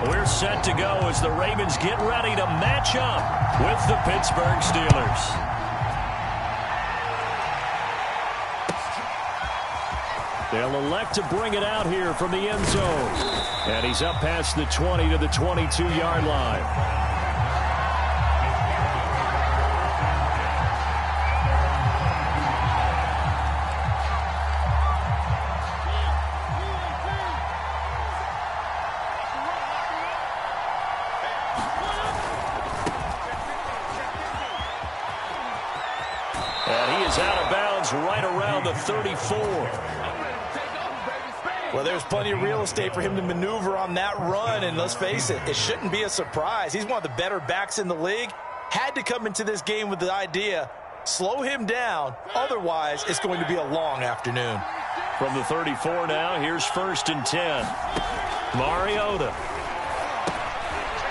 We're set to go as the Ravens get ready to match up with the Pittsburgh Steelers. They'll elect to bring it out here from the end zone. And he's up past the 20 to the 22-yard line. And he is out of bounds right around the 34. Well, there's plenty of real estate for him to maneuver on that run, and let's face it, it shouldn't be a surprise. He's one of the better backs in the league. Had to come into this game with the idea, slow him down, otherwise it's going to be a long afternoon. From the 34 now, here's 1st and 10. Mariota.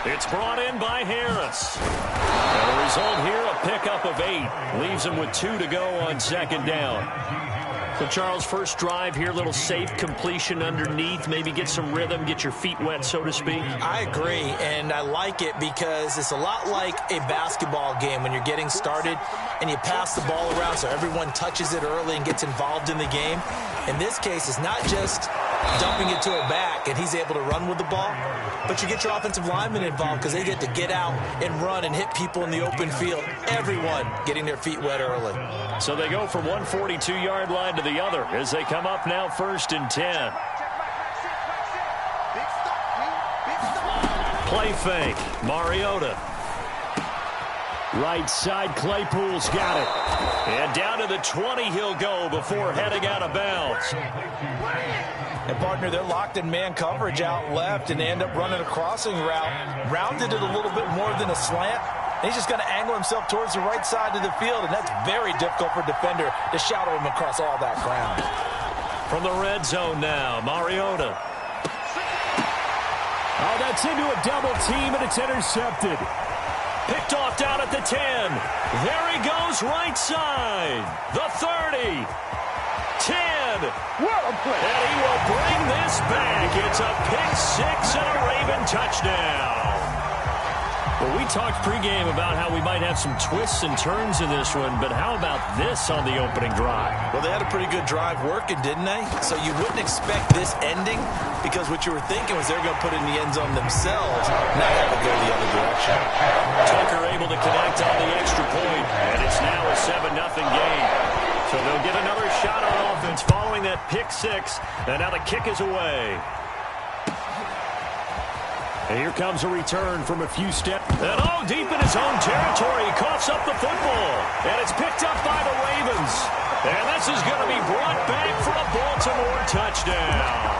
It's brought in by Harris. And the result here, a pickup of 8. Leaves him with 2 to go on 2nd down. So, Charles, first drive here, little safe completion underneath. Maybe get some rhythm, get your feet wet, so to speak. I agree, and I like it because it's a lot like a basketball game when you're getting started and you pass the ball around so everyone touches it early and gets involved in the game. In this case, it's not just dumping it to a back and he's able to run with the ball, but you get your offensive linemen involved because they get to get out and run and hit people in the open field. Everyone getting their feet wet early. So they go from one 42-yard line to the other as they come up now 1st and 10. Play fake. Mariota. Right side, Claypool's got it. And down to the 20 he'll go before heading out of bounds. And, partner, they're locked in man coverage out left, and they end up running a crossing route. Rounded it a little bit more than a slant. And he's just going to angle himself towards the right side of the field, and that's very difficult for a defender to shadow him across all that ground. From the red zone now, Mariota. Oh, that's into a double team, and it's intercepted. Picked off down at the 10. There he goes, right side. The 30. 10. What a play. And he will bring this back. It's a pick 6 and a Raven touchdown. Well, we talked pregame about how we might have some twists and turns in this one, but how about this on the opening drive? Well, they had a pretty good drive working, didn't they? So you wouldn't expect this ending because what you were thinking was they're going to put it in the end zone themselves, not have it go the other direction. Tucker able to connect on the extra point, and it's now a 7-0 game. So they'll get another shot on offense following that pick 6, and now the kick is away. And here comes a return from a few steps. And deep in his own territory, he coughs up the football. And it's picked up by the Ravens. And this is going to be brought back for a Baltimore touchdown.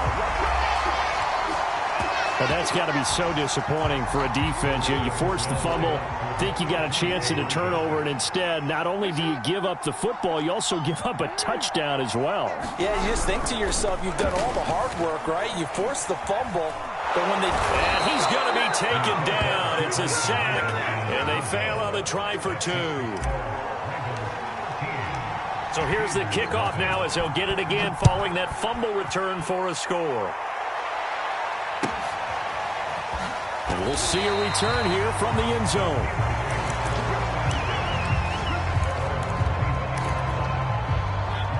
Well, that's got to be so disappointing for a defense. You force the fumble, think you got a chance at a turnover, and instead, not only do you give up the football, you also give up a touchdown as well. Yeah, you just think to yourself, you've done all the hard work, right? You force the fumble. And he's going to be taken down. It's a sack, and they fail on the try for 2. So here's the kickoff now as they'll get it again following that fumble return for a score. And we'll see a return here from the end zone.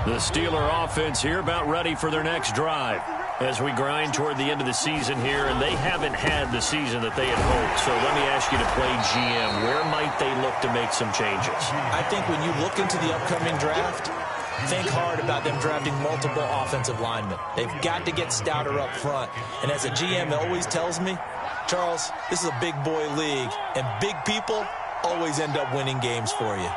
The Steeler offense here about ready for their next drive as we grind toward the end of the season here, and they haven't had the season that they had hoped. So let me ask you to play GM. Where might they look to make some changes? I think when you look into the upcoming draft, think hard about them drafting multiple offensive linemen. They've got to get stouter up front. And as a GM always tells me, Charles, this is a big boy league, and big people always end up winning games for you.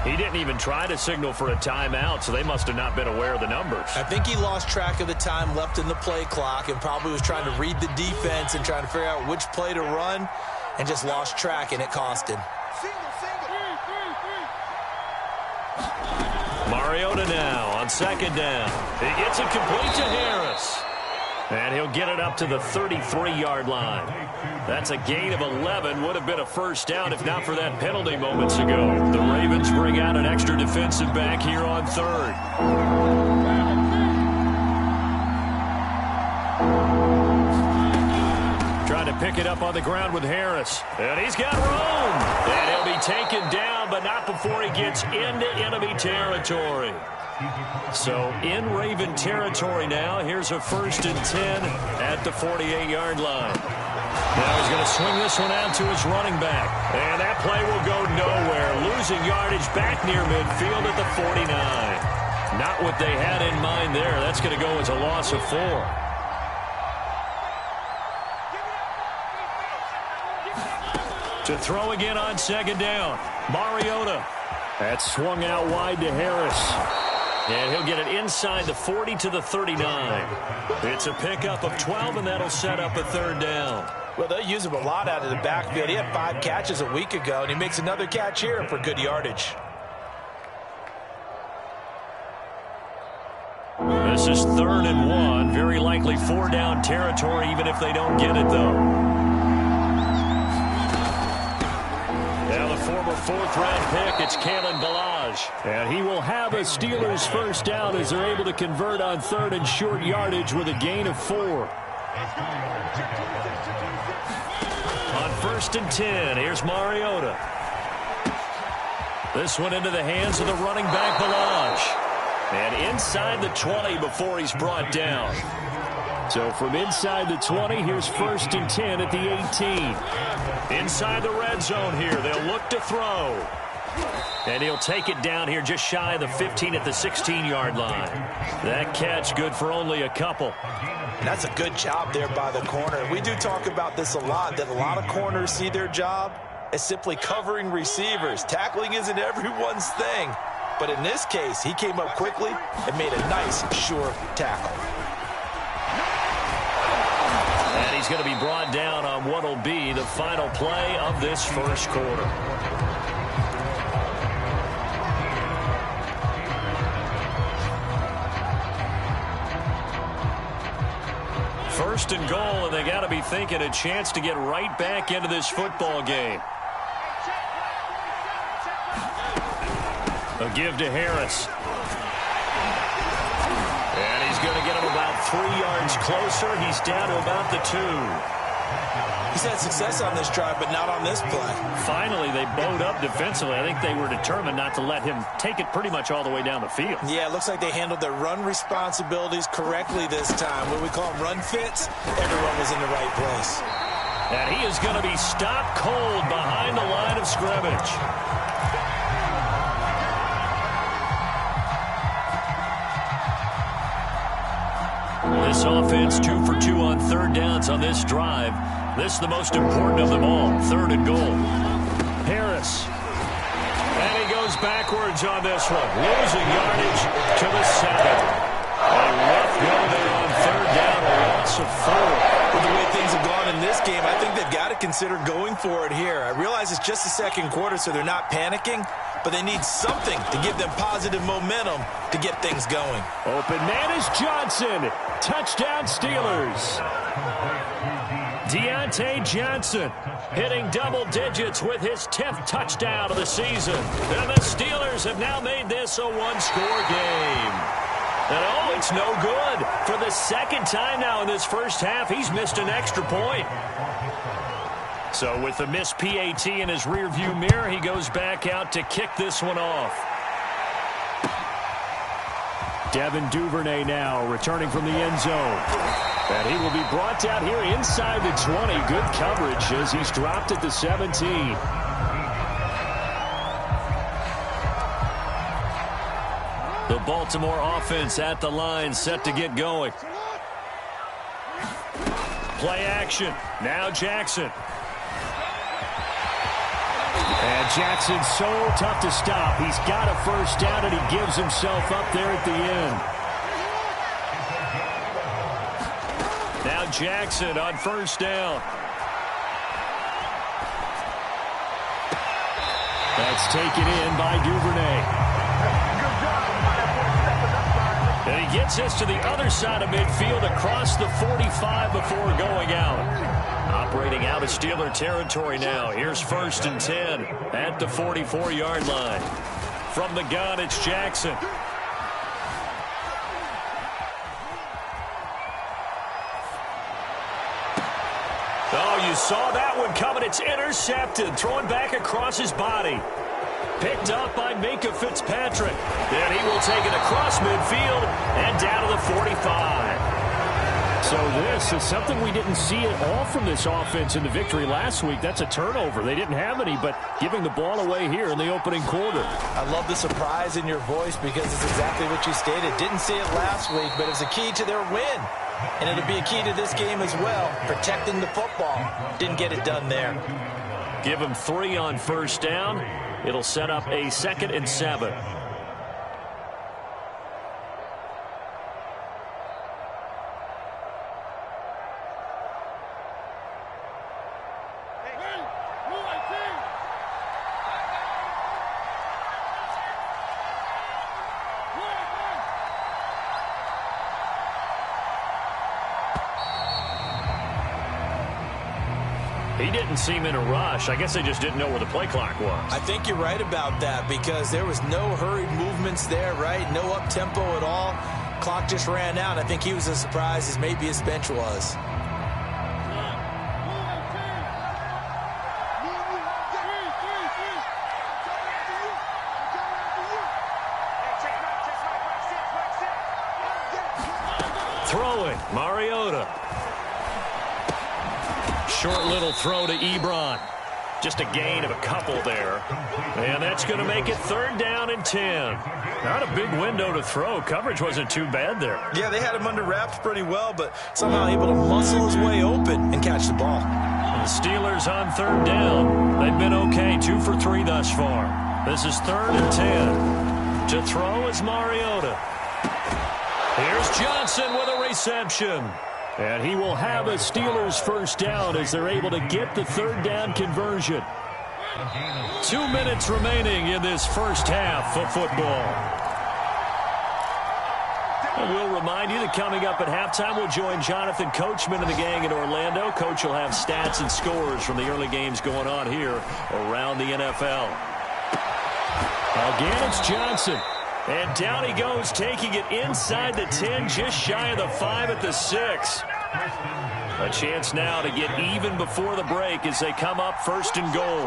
He didn't even try to signal for a timeout, so they must have not been aware of the numbers. I think he lost track of the time left in the play clock and probably was trying to read the defense and trying to figure out which play to run and just lost track, and it cost him. Mariota now on 2nd down. He gets it complete to Harris. And he'll get it up to the 33-yard line. That's a gain of 11. Would have been a first down if not for that penalty moments ago. The Ravens bring out an extra defensive back here on 3rd. pick it up on the ground with Harris. And he's got room. And he'll be taken down, but not before he gets into enemy territory. So in Raven territory now. Here's a 1st and 10 at the 48-yard line. Now he's going to swing this one out to his running back. And that play will go nowhere. Losing yardage back near midfield at the 49. Not what they had in mind there. That's going to go as a loss of 4. To throw again on 2nd down. Mariota. That's swung out wide to Harris. And he'll get it inside the 40 to the 39. It's a pickup of 12, and that'll set up a 3rd down. Well, they use him a lot out of the backfield. He had 5 catches a week ago, and he makes another catch here for good yardage. This is 3rd and 1. Very likely 4-down territory, even if they don't get it, though. Now the former 4th-round pick, it's Kalen Ballage. And he will have a Steelers 1st down as they're able to convert on 3rd and short yardage with a gain of 4. On 1st and 10, here's Mariota. This one into the hands of the running back, Ballage. And inside the 20 before he's brought down. So from inside the 20, here's 1st and 10 at the 18. Inside the red zone here, they'll look to throw. And he'll take it down here just shy of the 15 at the 16-yard line. That catch good for only a couple. That's a good job there by the corner. We do talk about this a lot, that a lot of corners see their job as simply covering receivers. Tackling isn't everyone's thing. But in this case, he came up quickly and made a nice, sure tackle. And he's going to be brought down on what will be the final play of this 1st quarter. First and goal, and they got to be thinking a chance to get right back into this football game. A give to Harris. And he's going to get him about 3 yards closer. He's down to about the 2. He's had success on this drive, but not on this play. Finally, they bowed up defensively. I think they were determined not to let him take it pretty much all the way down the field. Yeah, it looks like they handled their run responsibilities correctly this time. What we call them run fits, everyone was in the right place. And he is going to be stopped cold behind the line of scrimmage. This offense 2 for 2 on 3rd downs on this drive. This is the most important of them all. 3rd and goal. Harris. And he goes backwards on this one. Losing yardage to the 7. A rough go there on 3rd down. A loss of 4. With the way things have gone in this game, I think they've got to consider going for it here. I realize it's just the 2nd quarter, so they're not panicking, but they need something to give them positive momentum to get things going. Open man is Johnson. Touchdown Steelers. Deontay Johnson hitting double digits with his 10th touchdown of the season. And the Steelers have now made this a 1-score game. And oh, it's no good. For the 2nd time now in this first half, he's missed an extra point. So with the missed PAT in his rearview mirror, he goes back out to kick this one off. Devin Duvernay now returning from the end zone. And he will be brought down here inside the 20. Good coverage as he's dropped at the 17. The Baltimore offense at the line, set to get going. Play action. Now Jackson. And Jackson's so tough to stop. He's got a 1st down, and he gives himself up there at the end. Now Jackson on 1st down. That's taken in by Duvernay. And he gets this to the other side of midfield across the 45 before going out. Operating out of Steeler territory now. Here's 1st and 10 at the 44-yard line. From the gun, it's Jackson. Oh, you you saw that one coming. It's intercepted. Throwing back across his body. Picked up by Minkah Fitzpatrick. Then he will take it across midfield and down to the 45. So this is something we didn't see at all from this offense in the victory last week. That's a turnover. They didn't have any, but giving the ball away here in the opening quarter. I love the surprise in your voice because it's exactly what you stated. Didn't see it last week, but it was a key to their win. And it'll be a key to this game as well, protecting the football. Didn't get it done there. Give him 3 on first down. It'll set up a 2nd and 7. He didn't seem in a rush. I guess they just didn't know where the play clock was. I think you're right about that because there was no hurried movements there, right? No up-tempo at all. Clock just ran out. I think he was as surprised as maybe his bench was. Throwing, Mariota. Short little throw to Ebron. Just a gain of a couple there. And that's going to make it 3rd down and 10. Not a big window to throw. Coverage wasn't too bad there. Yeah, they had him under wraps pretty well, but somehow able to muscle his way open and catch the ball. And the Steelers on 3rd down. They've been okay, 2 for 3 thus far. This is 3rd and 10. To throw is Mariota. Here's Johnson with a reception. And he will have a Steelers first down as they're able to get the 3rd down conversion. 2 minutes remaining in this first half of football. And we'll remind you that coming up at halftime, we'll join Jonathan Coachman and the gang in Orlando. Coach will have stats and scores from the early games going on here around the NFL. Again, it's Johnson. And down he goes, taking it inside the 10, just shy of the 5 at the 6. A chance now to get even before the break as they come up 1st and goal.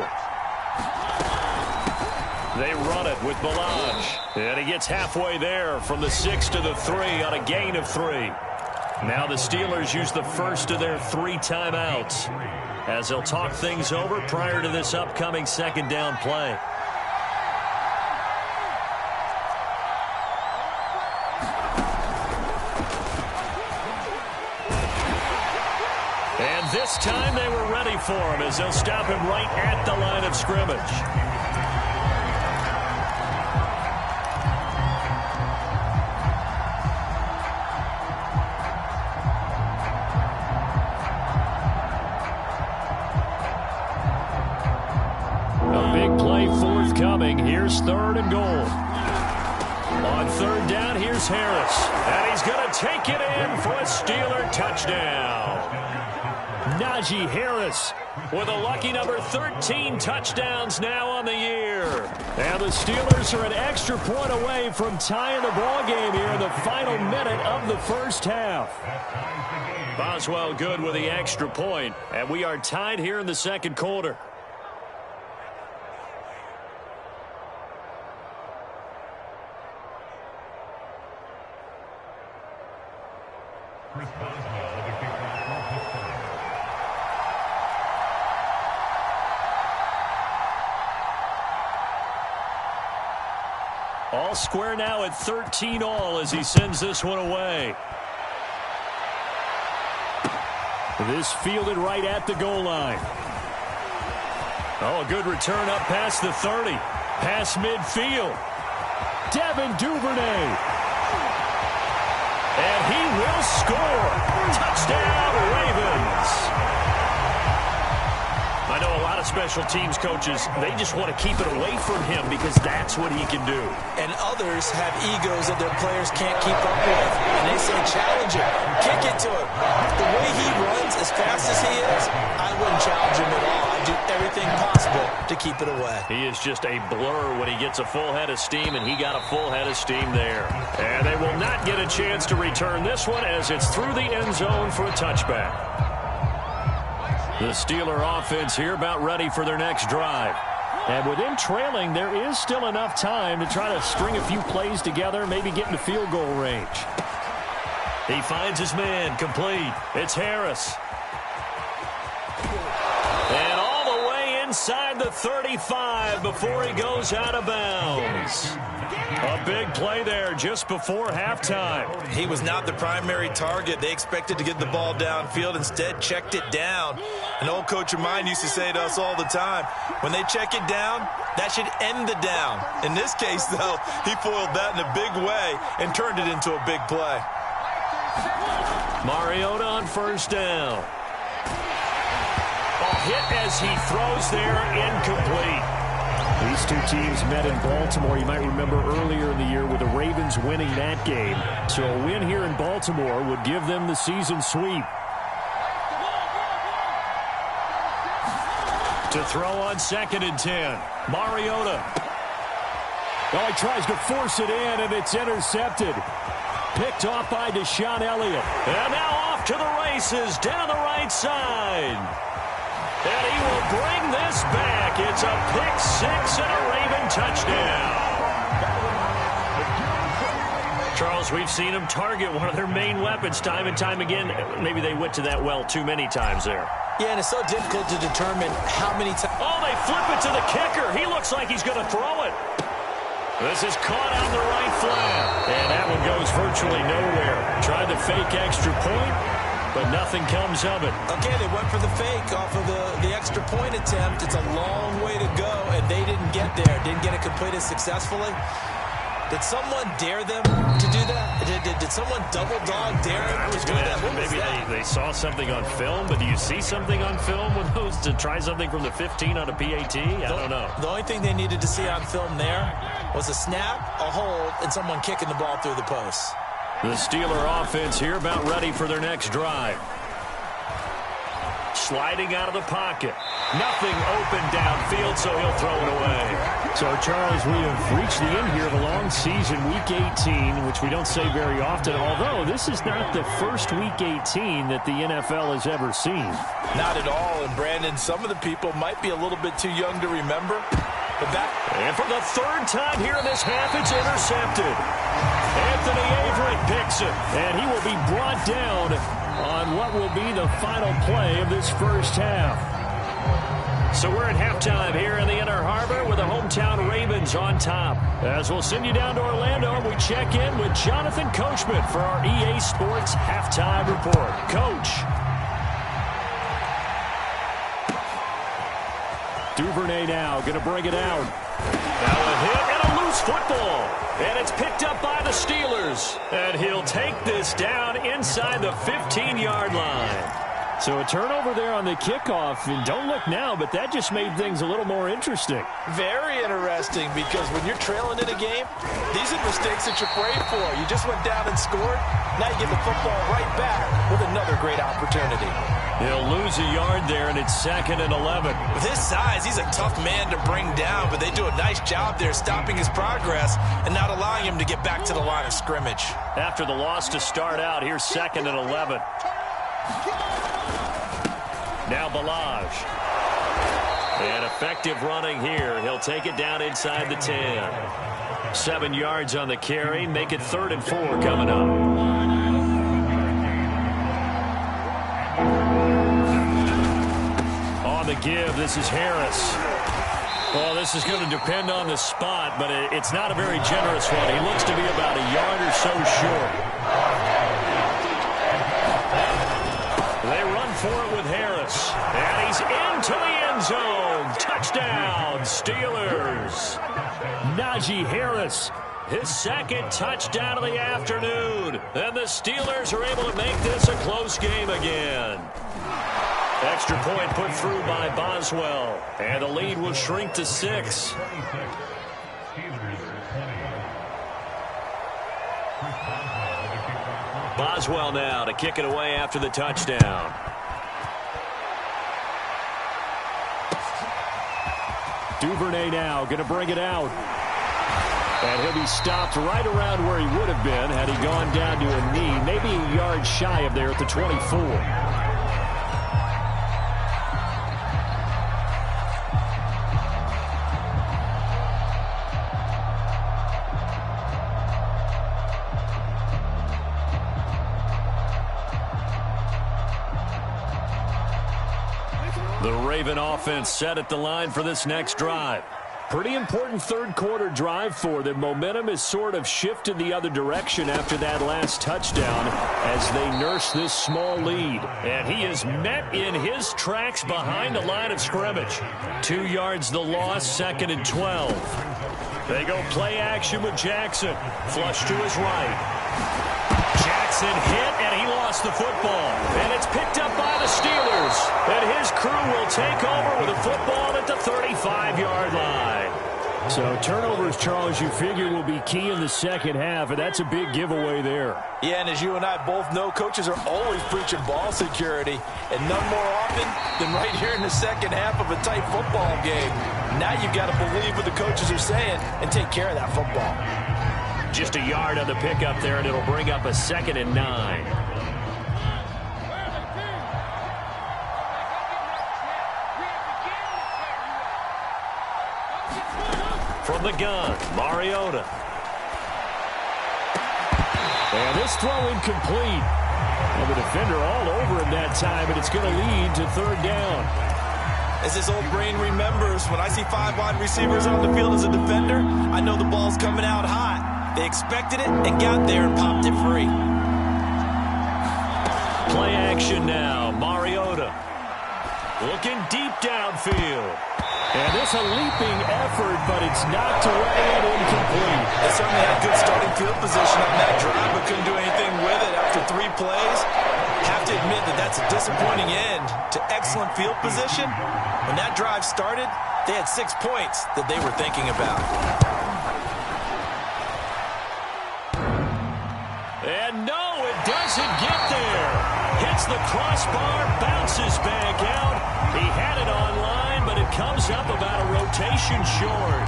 They run it with Ballage. And he gets halfway there from the 6 to the 3 on a gain of 3. Now the Steelers use the first of their 3 timeouts as they'll talk things over prior to this upcoming 2nd down play. And this time they were ready for him as they'll stop him right at the line of scrimmage. A big play forthcoming. Here's 3rd and goal. On 3rd down, here's Harris. And he's going to take it in for a Steeler touchdown. Najee Harris with a lucky number 13 touchdowns now on the year. And the Steelers are an extra point away from tying the ball game here in the final minute of the first half. Boswell good with the extra point, and we are tied here in the 2nd quarter. All square now at 13 all as he sends this one away. This fielded right at the goal line. Oh, a good return up past the 30. Past midfield. Devin Duvernay. And he will score. Touchdown, Ravens. I know a lot of special teams coaches, they just want to keep it away from him because that's what he can do. And others have egos that their players can't keep up with. And they say, challenge him, kick it to him. The way he runs as fast as he is, I wouldn't challenge him at all. I'd do everything possible to keep it away. He is just a blur when he gets a full head of steam, and he got a full head of steam there. And they will not get a chance to return this one as it's through the end zone for a touchback. The Steeler offense here about ready for their next drive. And with him trailing, there is still enough time to try to string a few plays together, maybe get into field goal range. He finds his man, complete. It's Harris. And all the way inside the 35 before he goes out of bounds. A big play there just before halftime. He was not the primary target. They expected to get the ball downfield. Instead, checked it down. An old coach of mine used to say to us all the time, when they check it down, that should end the down. In this case, though, he foiled that in a big way and turned it into a big play. Mariota on first down. A hit as he throws there, incomplete. These two teams met in Baltimore. You might remember earlier in the year with the Ravens winning that game. So a win here in Baltimore would give them the season sweep. To throw on 2nd and 10. Mariota. Oh, he tries to force it in, and it's intercepted. Picked off by Deshaun Elliott. And now off to the races down the right side. And he will bring this back. It's a pick six and a Raven touchdown. Charles, we've seen them target one of their main weapons time and time again. Maybe they went to that well too many times there. Yeah, and it's so difficult to determine how many times. Oh, they flip it to the kicker. He looks like he's going to throw it. This is caught on the right flat. And that one goes virtually nowhere. Tried the fake extra point, but nothing comes of it. Okay, they went for the fake off of the extra point attempt. It's a long way to go, and they didn't get there. Didn't get it completed successfully. Did someone dare them to do that? Did someone double dog dare them to do that? Maybe they saw something on film, but do you see something on film with those to try something from the 15 on a PAT? I don't know. The only thing they needed to see on film there was a snap, a hold, and someone kicking the ball through the posts. The Steeler offense here about ready for their next drive. Sliding out of the pocket. Nothing open downfield, so he'll throw it away. So, Charles, we have reached the end here of a long season, Week 18, which we don't say very often, although this is not the first Week 18 that the NFL has ever seen. Not at all, and Brandon, some of the people might be a little bit too young to remember. And for the third time here in this half, it's intercepted. Anthony Averett picks it, and he will be brought down on what will be the final play of this first half. So we're at halftime here in the Inner Harbor with the hometown Ravens on top. As we'll send you down to Orlando, and we check in with Jonathan Coachman for our EA Sports Halftime Report. Coach. Duvernay now going to bring it out. Now a hit and a loose football. And it's picked up by the Steelers. And he'll take this down inside the 15-yard line. So a turnover there on the kickoff, and don't look now, but that just made things a little more interesting. Very interesting, because when you're trailing in a game, these are mistakes that you pray for. You just went down and scored. Now you get the football right back with another great opportunity. He'll lose a yard there, and it's 2nd and 11. With his size, he's a tough man to bring down, but they do a nice job there stopping his progress and not allowing him to get back to the line of scrimmage. After the loss to start out, here's 2nd and 11. Now Balaj. And effective running here. He'll take it down inside the 10. 7 yards on the carry. Make it 3rd and 4 coming up. On the give, this is Harris. Well, this is going to depend on the spot, but it's not a very generous one. He looks to be about a yard or so short. They run for it with Harris. And he's into the end zone. Touchdown, Steelers. Najee Harris. His 2nd touchdown of the afternoon. And the Steelers are able to make this a close game again. Extra point put through by Boswell. And the lead will shrink to 6. Boswell now to kick it away after the touchdown. Duvernay now going to bring it out. And he'll be stopped right around where he would have been had he gone down to a knee, maybe a yard shy of there at the 24. The Raven offense set at the line for this next drive. Pretty important third quarter drive for them. Momentum has sort of shifted the other direction after that last touchdown as they nurse this small lead. And he is met in his tracks behind the line of scrimmage. 2 yards the loss, 2nd and 12. They go play action with Jackson. Flush to his right. Jackson hit, and he lost the football. And it's picked up by the Steelers. And his crew will take over with a football at the 35-yard line. So turnovers, Charles, you figure will be key in the second half, and that's a big giveaway there. Yeah, and as you and I both know, coaches are always preaching ball security, and none more often than right here in the second half of a tight football game. Now you've got to believe what the coaches are saying and take care of that football. Just a yard on the pickup there, and it'll bring up a 2nd and 9. From the gun, Mariota. And this throw incomplete. Well, the defender all over him that time, and it's going to lead to 3rd down. As his old brain remembers, when I see 5 wide receivers on the field as a defender, I know the ball's coming out hot. They expected it and got there and popped it free. Play action now. Mariota looking deep downfield. And this a leaping effort, but it's knocked away and incomplete. They certainly had good starting field position on that drive, but couldn't do anything with it after 3 plays. Have to admit that that's a disappointing end to excellent field position. When that drive started, they had 6 points that they were thinking about. And no, it doesn't get there. Hits the crossbar, bounces back out. He had it online, but it comes up about a rotation short.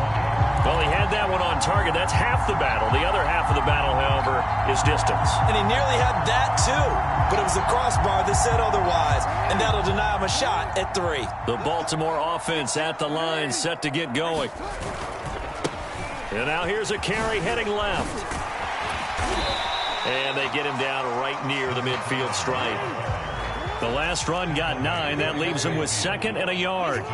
Well, he had that one on target. That's half the battle. The other half of the battle, however, is distance. And he nearly had that, too. But it was the crossbar that said otherwise, and that'll deny him a shot at 3. The Baltimore offense at the line, set to get going. And now here's a carry heading left. And they get him down right near the midfield stripe. The last run got 9. That leaves him with 2nd and a yard.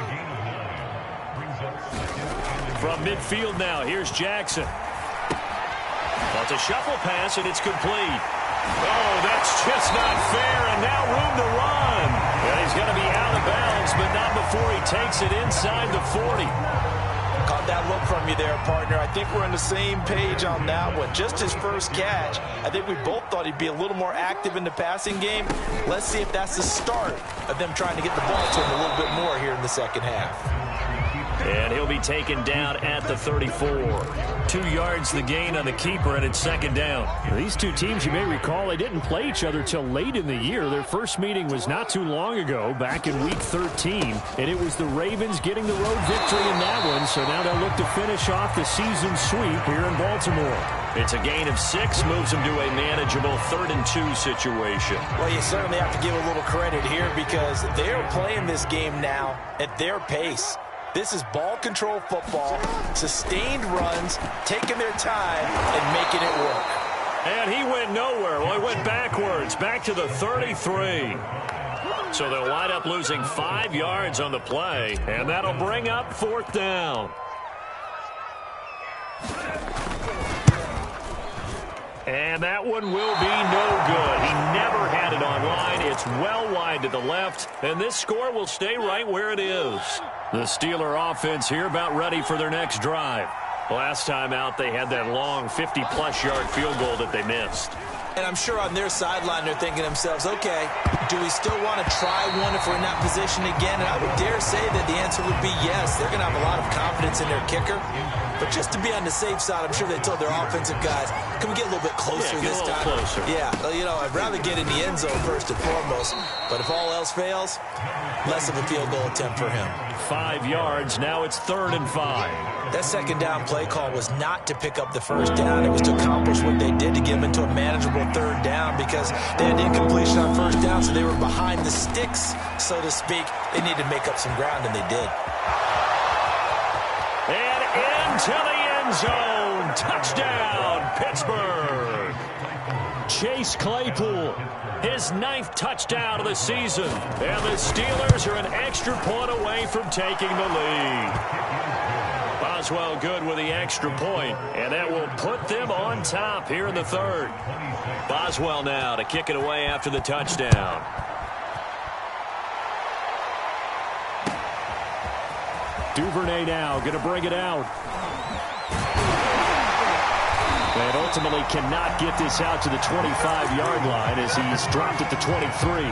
From midfield now, here's Jackson. Well, it's a shuffle pass, and it's complete. Oh, that's just not fair, and now room to run. And he's going to be out of bounds, but not before he takes it inside the 40. Caught that look from you there, partner. I think we're on the same page on that one. Just his first catch. I think we both thought he'd be a little more active in the passing game. Let's see if that's the start of them trying to get the ball to him a little bit more here in the second half. And he'll be taken down at the 34. 2 yards the gain on the keeper, and it's 2nd down. These two teams, you may recall, they didn't play each other till late in the year. Their first meeting was not too long ago, back in Week 13. And it was the Ravens getting the road victory in that one. So now they'll look to finish off the season sweep here in Baltimore. It's a gain of 6, moves them to a manageable 3rd and 2 situation. Well, you certainly have to give a little credit here because they're playing this game now at their pace. This is ball control football, sustained runs, taking their time and making it work. And he went nowhere. Well, he went backwards, back to the 33. So they'll wind up losing 5 yards on the play, and that'll bring up 4th down. And that one will be no good. He never had it online. It's well wide to the left, and this score will stay right where it is. The Steeler offense here about ready for their next drive. Last time out, they had that long 50-plus yard field goal that they missed. And I'm sure on their sideline they're thinking to themselves, okay, do we still want to try one if we're in that position again? And I would dare say that the answer would be yes. They're going to have a lot of confidence in their kicker. But just to be on the safe side, I'm sure they told their offensive guys, can we get a little bit closer this time? Closer. Yeah, you know, I'd rather get in the end zone first and foremost. But if all else fails, less of a field goal attempt for him. 5 yards. Now it's 3rd and 5. That second down play call was not to pick up the first down. It was to accomplish what they did to get them into a manageable 3rd down because they had incompletion on first down, so they were behind the sticks, so to speak. They needed to make up some ground, and they did. And into the end zone. Touchdown, Pittsburgh. Chase Claypool, his 9th touchdown of the season. And the Steelers are an extra point away from taking the lead. Boswell good with the extra point, and that will put them on top here in the 3rd. Boswell now to kick it away after the touchdown. Duvernay now going to bring it out. And ultimately cannot get this out to the 25-yard line as he's dropped at the 23.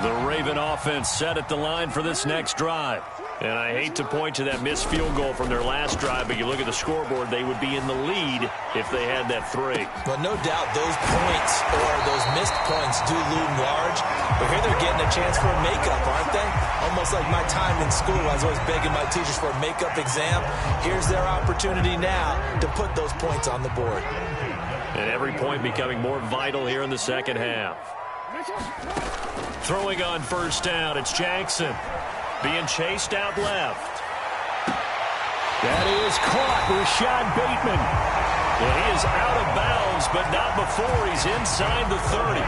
The Raven offense set at the line for this next drive. And I hate to point to that missed field goal from their last drive, but you look at the scoreboard, they would be in the lead if they had that 3. Well, no doubt those points or those missed points do loom large. But here they're getting a chance for a makeup, aren't they? Almost like my time in school. I was always begging my teachers for a makeup exam. Here's their opportunity now to put those points on the board. And every point becoming more vital here in the second half. Throwing on first down, it's Jackson. Being chased out left. That is caught. Rashad Bateman. And he is out of bounds, but not before he's inside the 30.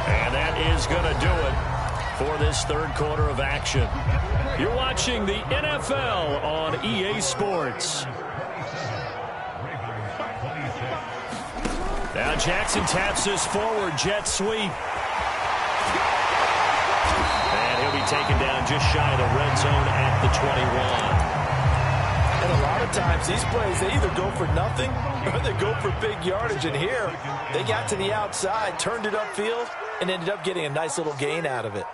And that is going to do it for this 3rd quarter of action. You're watching the NFL on EA Sports. Now Jackson taps this forward jet sweep. He'll be taken down just shy of the red zone at the 21. And a lot of times these plays, they either go for nothing or they go for big yardage. And here, they got to the outside, turned it upfield, and ended up getting a nice little gain out of it.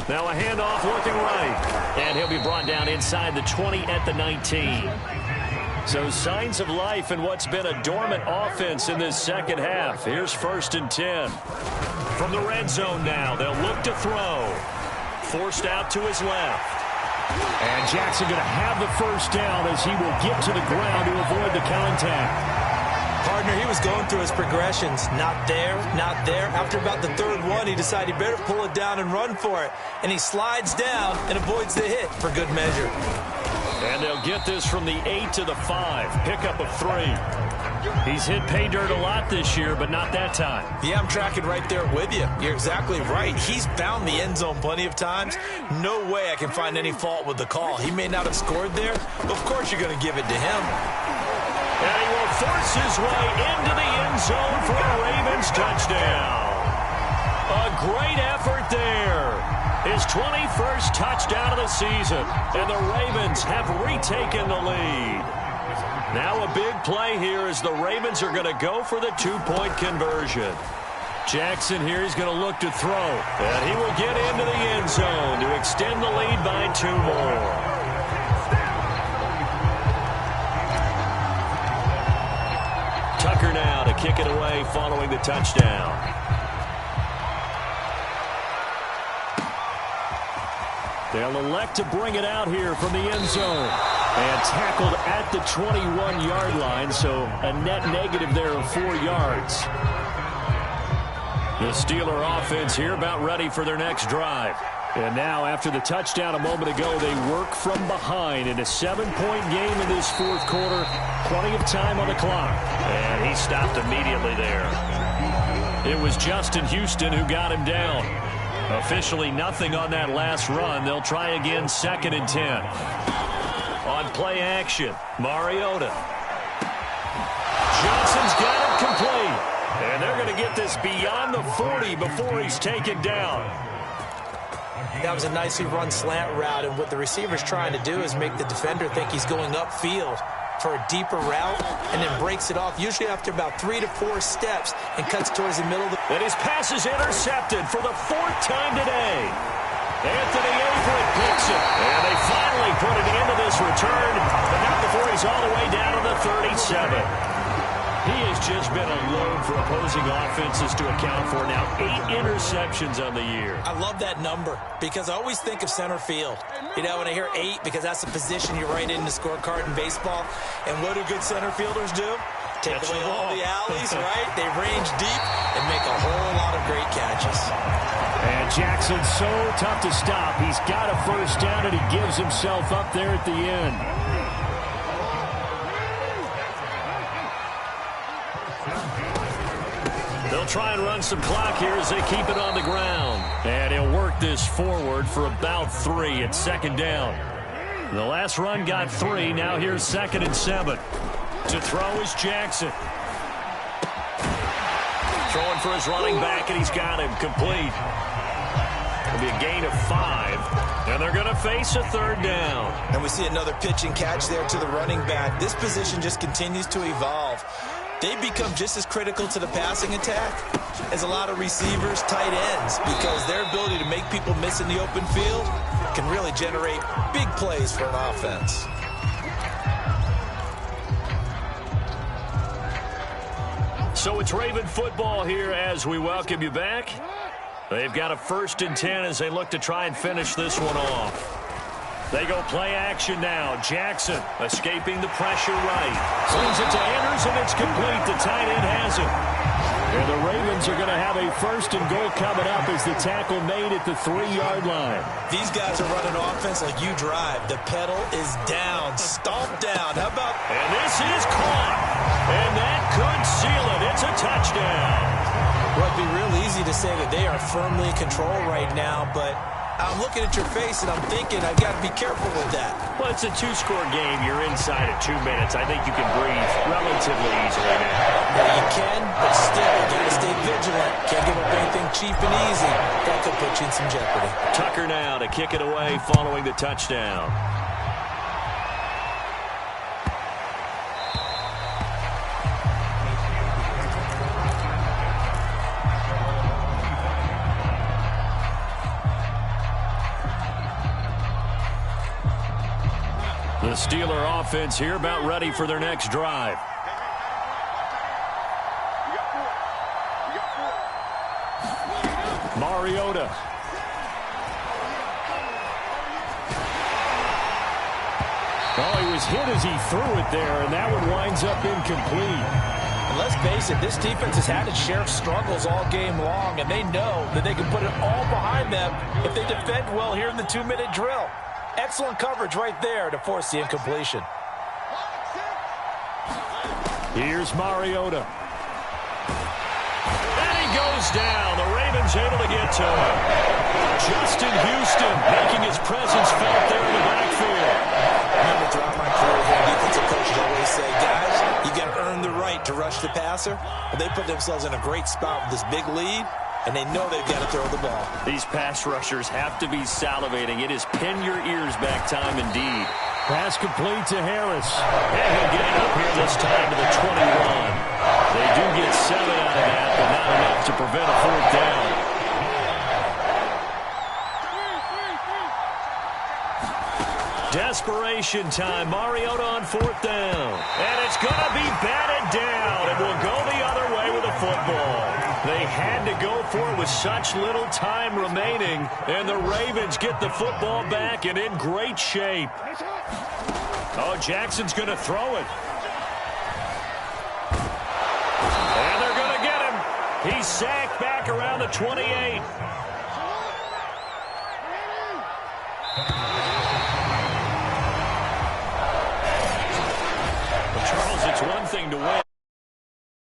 Now a handoff looking right. And he'll be brought down inside the 20 at the 19. So signs of life in what's been a dormant offense in this second half. Here's 1st and 10. From the red zone now, they'll look to throw. Forced out to his left. And Jackson going to have the first down as he will get to the ground to avoid the contact. Partner, he was going through his progressions. Not there, not there. After about the 3rd one, he decided he better pull it down and run for it. And he slides down and avoids the hit for good measure. And they'll get this from the 8 to the 5. Pickup of 3. He's hit pay dirt a lot this year, but not that time. Yeah, I'm tracking right there with you. You're exactly right. He's found the end zone plenty of times. No way I can find any fault with the call. He may not have scored there. Of course you're going to give it to him. And he will force his way into the end zone for a Ravens touchdown. A great effort there. His 21st touchdown of the season. And the Ravens have retaken the lead. Now a big play here as the Ravens are going to go for the 2-point conversion. Jackson here is going to look to throw. And he will get into the end zone to extend the lead by 2 more. Tucker now to kick it away following the touchdown. They'll elect to bring it out here from the end zone. And tackled at the 21-yard line, so a net negative there of 4 yards. The Steeler offense here about ready for their next drive. And now, after the touchdown a moment ago, they work from behind in a 7-point game in this 4th quarter. Plenty of time on the clock. And he stopped immediately there. It was Justin Houston who got him down. Officially nothing on that last run. They'll try again 2nd and 10. On play action, Mariota. Johnson's got it complete. And they're going to get this beyond the 40 before he's taken down. That was a nicely run slant route, and what the receiver's trying to do is make the defender think he's going upfield for a deeper route and then breaks it off, usually after about 3 to 4 steps, and cuts towards the middle. And his pass is intercepted for the 4th time today. Anthony Averett picks it. And they finally put an end to this return, but not before he's all the way down to the 37. He has just been a load for opposing offenses to account for now. 8 interceptions on the year. I love that number because I always think of center field. You know, when I hear 8, because that's the position you write in the scorecard in baseball. And what do good center fielders do? Take away all the alleys, right? They range deep and make a whole lot of great catches. And Jackson's so tough to stop. He's got a first down, and he gives himself up there at the end. They'll try and run some clock here as they keep it on the ground. And he'll work this forward for about 3 at second down. The last run got 3. Now here's 2nd and 7. To throw is Jackson. Throwing for his running back, and he's got him complete. It'll be a gain of 5. And they're going to face a 3rd down. And we see another pitch and catch there to the running back. This position just continues to evolve. They become just as critical to the passing attack as a lot of receivers, tight ends, because their ability to make people miss in the open field can really generate big plays for an offense. So it's Raven football here as we welcome you back. They've got a 1st and 10 as they look to try and finish this one off. They go play action now. Jackson escaping the pressure right. Swings it to Anders, and it's complete. The tight end has it. And the Ravens are going to have a 1st and goal coming up as the tackle made at the 3-yard line. These guys are running offense like you drive. The pedal is down, stomped down. How about... And this is caught. And that could seal it. It's a touchdown. Well, it'd be real easy to say that they are firmly in control right now, but I'm looking at your face and I'm thinking I've got to be careful with that. Well, it's a 2-score game. You're inside at 2 minutes. I think you can breathe relatively easily now. Yeah, you can, but still, you got to stay vigilant. Can't give up anything cheap and easy. That could put you in some jeopardy. Tucker now to kick it away following the touchdown. The Steeler offense here about ready for their next drive. Mariota. Oh, he was hit as he threw it there, and that one winds up incomplete. And let's face it, this defense has had its share of struggles all game long, and they know that they can put it all behind them if they defend well here in the 2-minute drill. Excellent coverage right there to force the incompletion. Here's Mariota. And he goes down. The Ravens able to get to him. Justin Houston making his presence felt there in the backfield. Remember, throughout my career here, defensive coaches always say, guys, you got to earn the right to rush the passer. But they put themselves in a great spot with this big lead, and they know they've got to throw the ball. These pass rushers have to be salivating. It is pin your ears back time indeed. Pass complete to Harris. And he'll get it up here this time to the 21. They do get 7 out of that, but not enough to prevent a 4th down. Desperation time. Mariota on 4th down. And it's going to be batted down. It will go the other way with a football. They had to go for it with such little time remaining, and the Ravens get the football back and in great shape. Oh, Jackson's going to throw it. And they're going to get him. He's sacked back around the 28. Well, Charles, it's one thing to win.